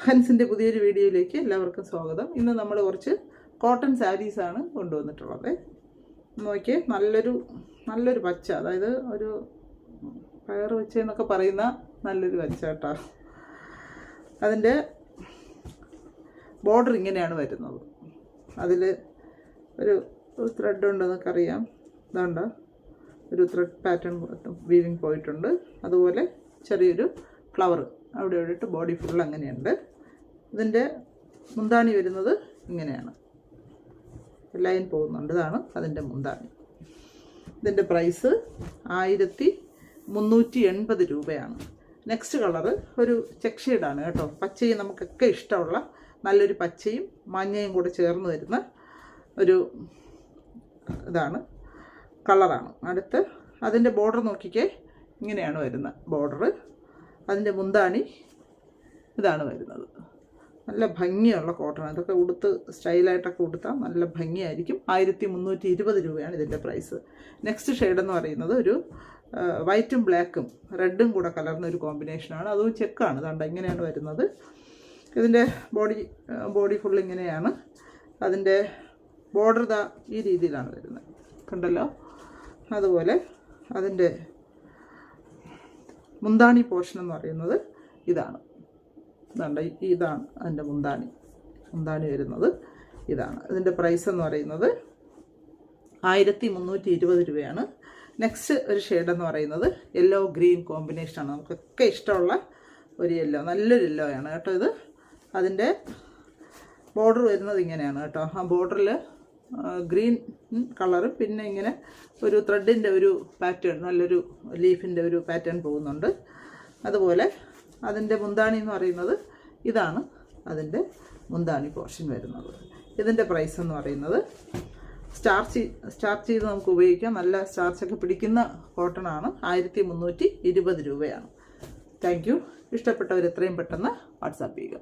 ഹൻസിൻ്റെ പുതിയൊരു വീഡിയോയിലേക്ക് എല്ലാവർക്കും സ്വാഗതം. ഇന്ന് നമ്മൾ കുറച്ച് കോട്ടൺ സാരീസാണ് കൊണ്ടുവന്നിട്ടുള്ളത്. നോക്കിയേ, നല്ലൊരു പച്ച, അതായത് ഒരു പയർ വെച്ചെന്നൊക്കെ പറയുന്ന നല്ലൊരു പച്ച കേട്ടോ. അതിൻ്റെ ബോർഡർ ഇങ്ങനെയാണ് വരുന്നത്. അതിൽ ഒരു ത്രെഡ് ഉണ്ടെന്നൊക്കെ അറിയാം. ഇതാണ്ട് ഒരു ത്രെഡ് പാറ്റേൺ വീവിങ് പോയിട്ടുണ്ട്. അതുപോലെ ചെറിയൊരു ഫ്ലവർ അവിടെ ഇട്ട് ബോഡി ഫുൾ അങ്ങനെയുണ്ട്. ഇതിൻ്റെ മുന്താണി വരുന്നത് ഇങ്ങനെയാണ്, ലൈൻ പോകുന്നുണ്ട്. ഇതാണ് അതിൻ്റെ മുന്താണി. ഇതിൻ്റെ പ്രൈസ് 1380 രൂപയാണ്. നെക്സ്റ്റ് കളറ് ഒരു ചെക്ക് ഷെയ്ഡാണ് കേട്ടോ. പച്ചയും നമുക്കൊക്കെ ഇഷ്ടമുള്ള നല്ലൊരു പച്ചയും മഞ്ഞയും കൂടെ ചേർന്ന് വരുന്ന ഒരു ഇതാണ്, കളറാണ്. അടുത്ത് അതിൻ്റെ ബോർഡർ നോക്കിക്കേ, ഇങ്ങനെയാണ് വരുന്ന ബോർഡർ. അതിൻ്റെ മുന്താണി ഇതാണ് വരുന്നത്. നല്ല ഭംഗിയുള്ള കോട്ടൺ. ഇതൊക്കെ ഉടുത്ത് സ്റ്റൈലായിട്ടൊക്കെ ഉടുത്താൽ നല്ല ഭംഗിയായിരിക്കും. 1320 രൂപയാണ് ഇതിൻ്റെ പ്രൈസ്. നെക്സ്റ്റ് ഷെയ്ഡെന്ന് പറയുന്നത് ഒരു വൈറ്റും ബ്ലാക്കും റെഡും കൂടെ കലർന്ന ഒരു കോമ്പിനേഷനാണ്. അതും ചെക്കാണ്. ഇതാണ്ട് ഇങ്ങനെയാണ് വരുന്നത്. ഇതിൻ്റെ ബോഡി ഫുൾ ഇങ്ങനെയാണ്. അതിൻ്റെ ബോർഡർ ദാ ഈ രീതിയിലാണ് വരുന്നത്, കണ്ടല്ലോ. അതുപോലെ അതിൻ്റെ മുന്താണി പോർഷൻ എന്ന് പറയുന്നത് ഇതാണ്. ഇതാണ് അതിൻ്റെ മുന്താണി വരുന്നത് ഇതാണ്. ഇതിൻ്റെ പ്രൈസ് എന്ന് പറയുന്നത് 1320 രൂപയാണ്. നെക്സ്റ്റ് ഒരു ഷെയ്ഡെന്ന് പറയുന്നത് യെല്ലോ ഗ്രീൻ കോമ്പിനേഷനാണ്. നമുക്കൊക്കെ ഇഷ്ടമുള്ള ഒരു യെല്ലോ, നല്ലൊരു യെല്ലോ ആണ് കേട്ടോ ഇത്. അതിൻ്റെ ബോർഡർ വരുന്നത് ഇങ്ങനെയാണ് കേട്ടോ. ആ ബോർഡറിൽ ഗ്രീൻ കളറും പിന്നെ ഇങ്ങനെ ഒരു ത്രെഡിൻ്റെ ഒരു പാറ്റേൺ, നല്ലൊരു ലീഫിൻ്റെ ഒരു പാറ്റേൺ പോകുന്നുണ്ട്. അതുപോലെ അതിൻ്റെ മുന്താണി എന്ന് പറയുന്നത് ഇതാണ്. അതിൻ്റെ മുന്താണി പോർഷൻ വരുന്നത്. ഇതിൻ്റെ പ്രൈസ് എന്ന് പറയുന്നത് സ്റ്റാർച്ച് ചെയ്ത് നമുക്ക് ഉപയോഗിക്കാം. നല്ല സ്റ്റാർച്ചൊക്കെ പിടിക്കുന്ന കോട്ടണാണ്. 1320 രൂപയാണ്. Thank you. ഇഷ്ടപ്പെട്ടവർ എത്രയും പെട്ടെന്ന് വാട്സാപ്പ് ചെയ്യുക.